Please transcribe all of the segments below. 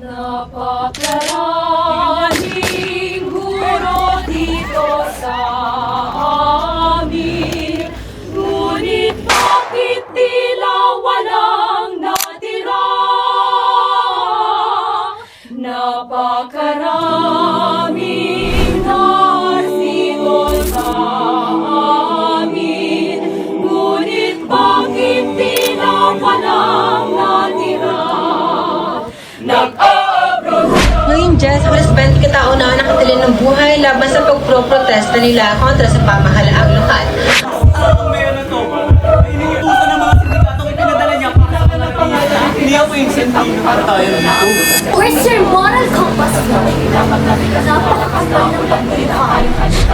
Napakaraming guro dito sa amin, ngunit bakit tila walang natira? Napakaraming narsito sa amin, ngunit bakit tila walang natira? Ngayon, Jess, alas 20 katao na nakatilin ng buhay laban sa pagpro-protesta nila kontra sa pamahalaang lokal. Ang mayor na to, iniutusan ng mga sindikato ay pinadala niya para sa kalapangata. Hindi ako yung sentino para tayo nito. Where's your moral compass? Napakakasal ng pagkita.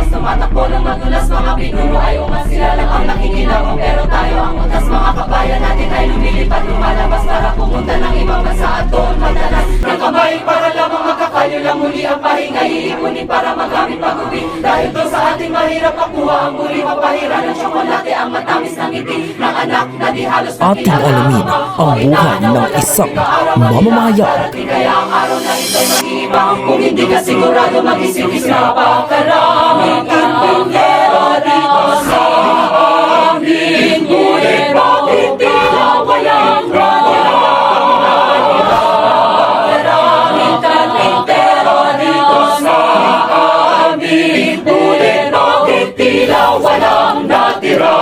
Tumatakbo ng madulas, mga pinuno ay umasila lang ang nakikinabang, pero tayo ang utas, mga kabayan natin ay lumilipad, lumalabas para pumunta ng ibang bansa at doon madalas ng kamay para lamang magkakalyo lang muli ang pahinga, iipunin para magamit pag-uwi. Dahil doon sa ating mahirap makuha ang muli, mapahira ng tsokolate ang matamis ng ngiti ng anak na di halos Ating alamin ang buhay ng isang mamamayan. Kaya ang araw na ito'y mag-iiba, kung hindi ka sigurado mag-isip-isip. Napakaraming tindero dito sa amin, ngunit bakit tila walang natira? Napakaraming tindero dito sa amin, ngunit bakit tila walang natira?